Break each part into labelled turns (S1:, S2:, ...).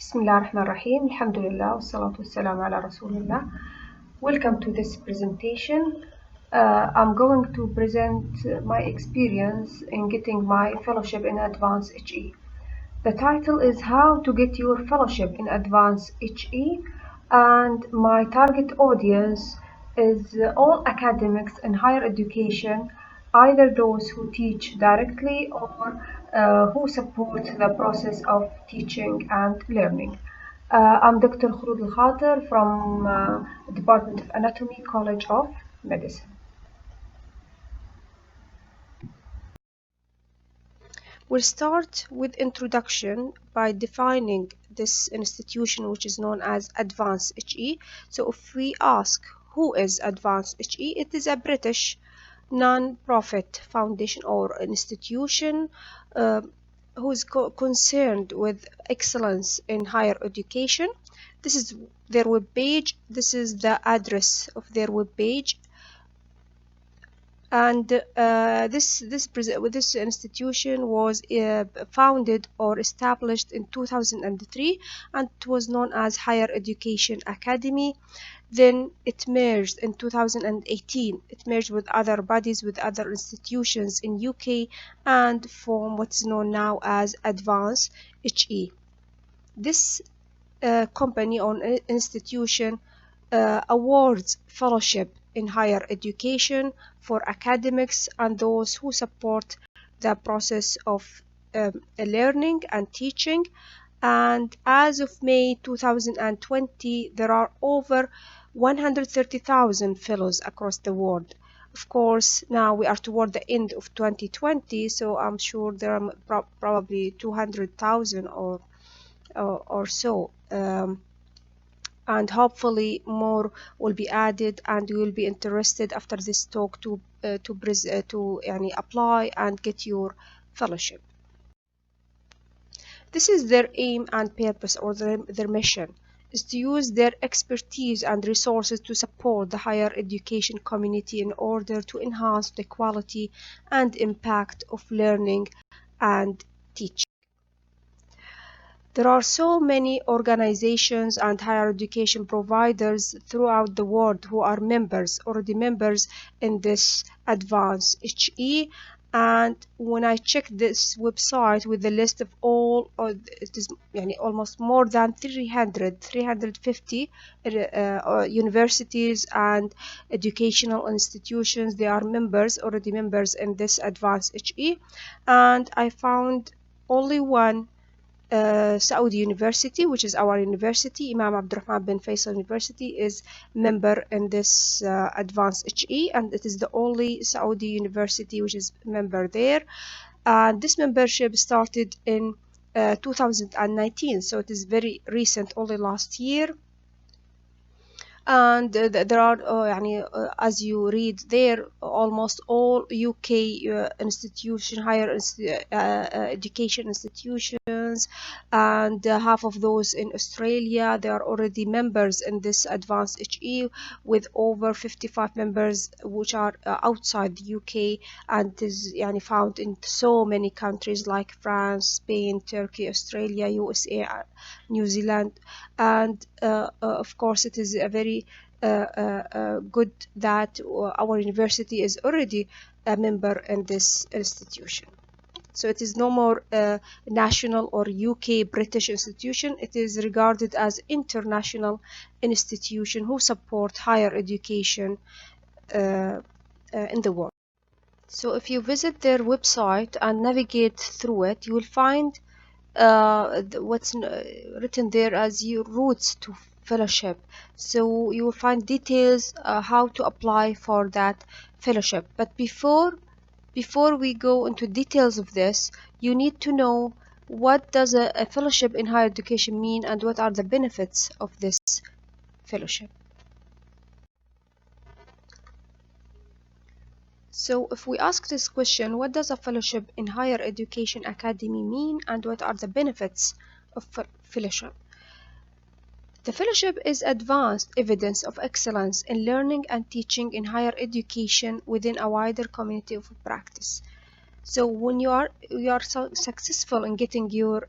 S1: Bismillah ar-Rahman ar-Rahim. Alhamdulillah. Wassalatu wassalamu ala Rasulillah. Welcome to this presentation. I'm going to present my experience in getting my fellowship in Advanced HE. The title is How to Get Your Fellowship in Advanced HE, and my target audience is all academics in higher education, either those who teach directly or who support the process of teaching and learning. I'm Dr. Khulud Al-Khater from Department of Anatomy, College of Medicine. We'll start with introduction by defining this institution, which is known as Advanced HE. So if we ask who is Advanced HE, it is a British non-profit foundation or institution who is concerned with excellence in higher education. This is their web page. This is the address of their web page. And this institution was founded or established in 2003, and it was known as Higher Education Academy. Then it merged in 2018. It merged with other bodies, with other institutions in UK, and formed what's known now as Advanced HE. This company or institution awards fellowship in higher education for academics and those who support the process of learning and teaching. And as of May 2020, there are over 130,000 fellows across the world. Of course, now we are toward the end of 2020, so I'm sure there are probably 200,000 or so. And hopefully more will be added, and you will be interested after this talk to apply and get your fellowship. This is their aim and purpose, or their mission is to use their expertise and resources to support the higher education community in order to enhance the quality and impact of learning and teaching. There are so many organizations and higher education providers throughout the world who are already members in this Advanced HE. And when I checked this website with the list of all, it is almost more than 350 universities and educational institutions. They are already members in this Advanced HE. And I found only one Saudi University, which is our university, Imam Abdurrahman bin Faisal University, is member in this Advanced HE, and it is the only Saudi university which is member there. And this membership started in 2019, so it is very recent, only last year. And there are as you read there, almost all UK higher education institutions, and half of those in Australia, they are already members in this Advanced HE, with over 55 members which are outside the UK, and is found in so many countries like France, Spain, Turkey, Australia, USA, New Zealand. And of course, it is a very good that our university is already a member in this institution. So it is no more national or UK British institution. It is regarded as international institution who support higher education in the world. So if you visit their website and navigate through it, you will find what's written there as your routes to fellowship. So you will find details how to apply for that fellowship. But before we go into details of this, you need to know what does a fellowship in higher education mean, and what are the benefits of this fellowship. So if we ask this question, what does a fellowship in higher education academy mean, and what are the benefits of fellowship? The fellowship is advanced evidence of excellence in learning and teaching in higher education within a wider community of practice. So when you are so successful in getting your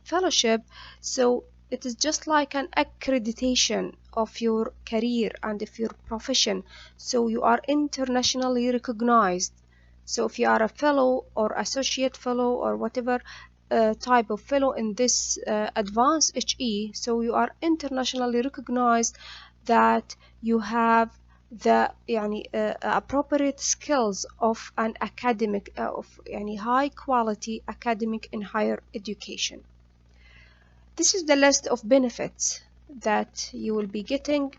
S1: fellowship, so It is just like an accreditation of your career and of your profession. So you are internationally recognized. So if you are a fellow or associate fellow or whatever type of fellow in this advanced HE, so you are internationally recognized that you have the appropriate skills of an academic of high quality academic in higher education. This is the list of benefits that you will be getting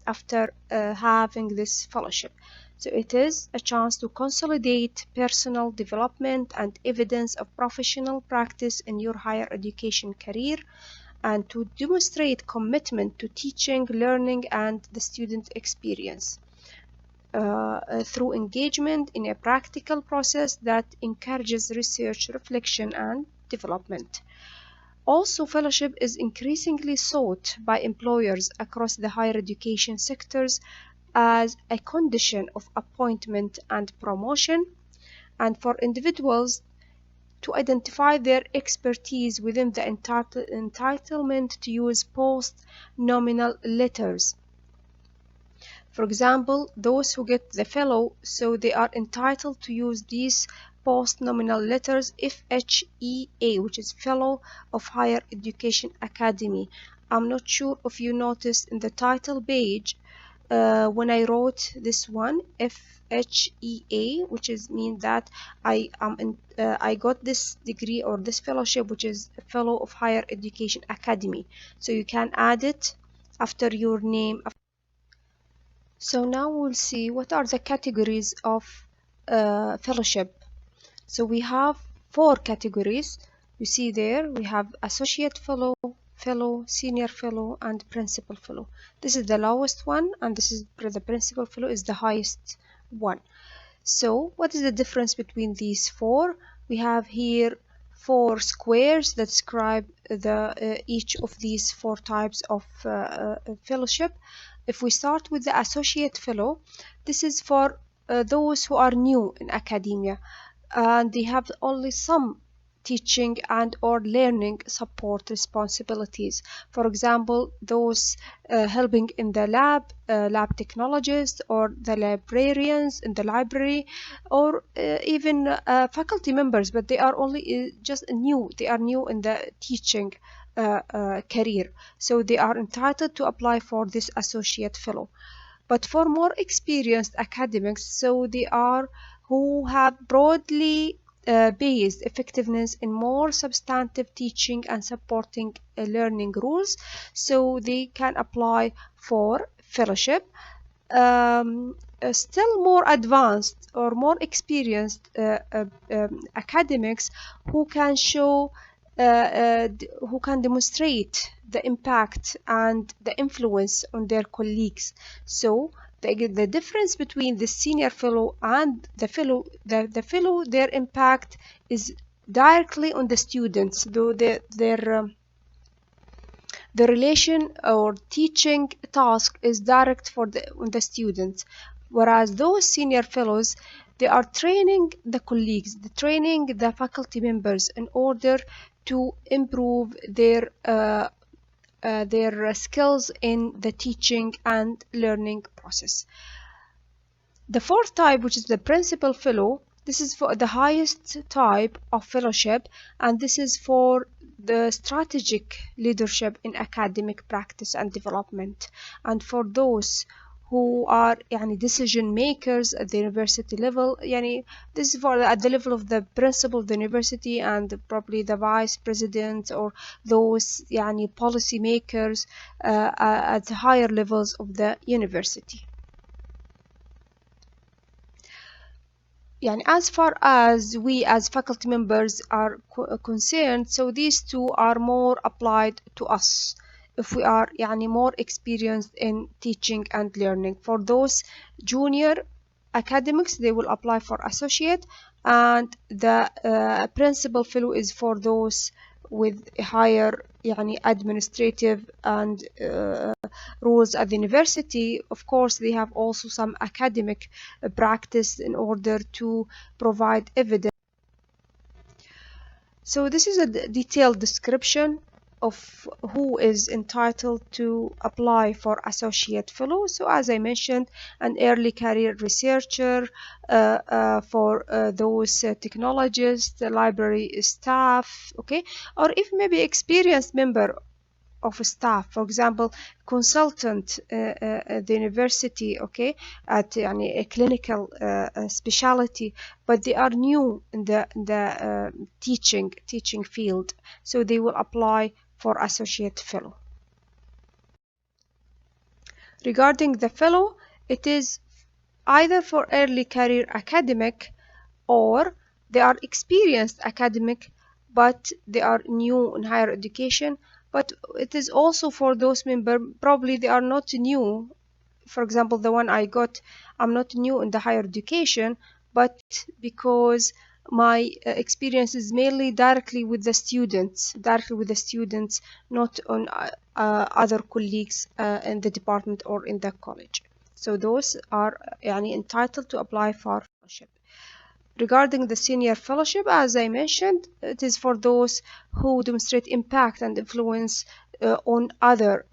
S1: after having this fellowship. So it is a chance to consolidate personal development and evidence of professional practice in your higher education career, and to demonstrate commitment to teaching, learning, and the student experience through engagement in a practical process that encourages research, reflection, and development. Also, fellowship is increasingly sought by employers across the higher education sectors as a condition of appointment and promotion, and for individuals to identify their expertise within the entitlement to use post-nominal letters. For example, those who get the fellow, so they are entitled to use these post-nominal letters FHEA, which is Fellow of Higher Education Academy. I'm not sure if you noticed in the title page when I wrote this one, FHEA, which is mean that I got this degree or this fellowship, which is Fellow of Higher Education Academy. So you can add it after your name. So now we'll see what are the categories of fellowship. So we have 4 categories. You see there we have associate fellow, fellow, senior fellow, and principal fellow. This is the lowest one, and this is the principal fellow is the highest one. So what is the difference between these 4? We have here 4 squares that describe the each of these 4 types of fellowship. If we start with the associate fellow, this is for those who are new in academia and they have only some teaching and or learning support responsibilities. For example, those helping in the lab technologists, or the librarians in the library, or even faculty members, but they are only just new. They are new in the teaching career, so they are entitled to apply for this associate fellow. But for more experienced academics, so they are who have broadly based effectiveness in more substantive teaching and supporting learning rules, so they can apply for fellowship. Still more advanced or more experienced academics who can show who can demonstrate the impact and the influence on their colleagues. So the difference between the senior fellow and the fellow, the fellow, their impact is directly on the students, though the relation or teaching task is direct for the students, whereas those senior fellows, they are training the colleagues, training the faculty members in order to improve their skills in the teaching and learning process. The 4th type, which is the principal fellow, this is for the highest type of fellowship, and this is for the strategic leadership in academic practice and development, and for those who are decision makers at the university level. This is for at the level of the principal of the university and probably the vice president, or those policy makers at the higher levels of the university. As far as we as faculty members are concerned, so these two are more applied to us if we are more experienced in teaching and learning. For those junior academics, they will apply for associate, and the principal fellow is for those with higher administrative and rules at the university. Of course, they have also some academic practice in order to provide evidence. So this is a detailed description of who is entitled to apply for associate fellow. So as I mentioned, an early career researcher, for those technologists, the library staff, okay, or if maybe experienced member of staff, for example, consultant at the university, okay, at يعني, a clinical specialty, but they are new in the teaching field, so they will apply for associate fellow. Regarding the fellow, it is either for early career academic, or they are experienced academic but they are new in higher education. But it is also for those members probably they are not new. For example, the one I got, I'm not new in the higher education, but because my experience is mainly directly with the students, not on other colleagues in the department or in the college. So those are يعني, entitled to apply for fellowship. Regarding the senior fellowship, as I mentioned, it is for those who demonstrate impact and influence on other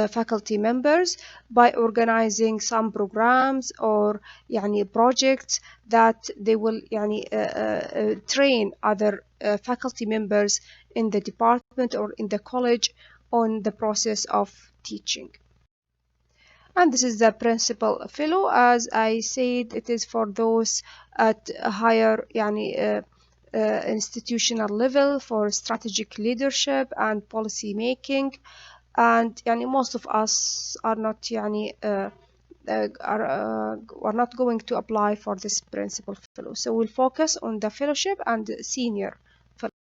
S1: faculty members by organizing some programs or يعني projects that they will يعني train other faculty members in the department or in the college on the process of teaching. And this is the principal fellow. As I said, it is for those at a higher يعني, institutional level for strategic leadership and policy making. And يعني, most of us are not يعني, are not going to apply for this principal fellow. So we'll focus on the fellowship and senior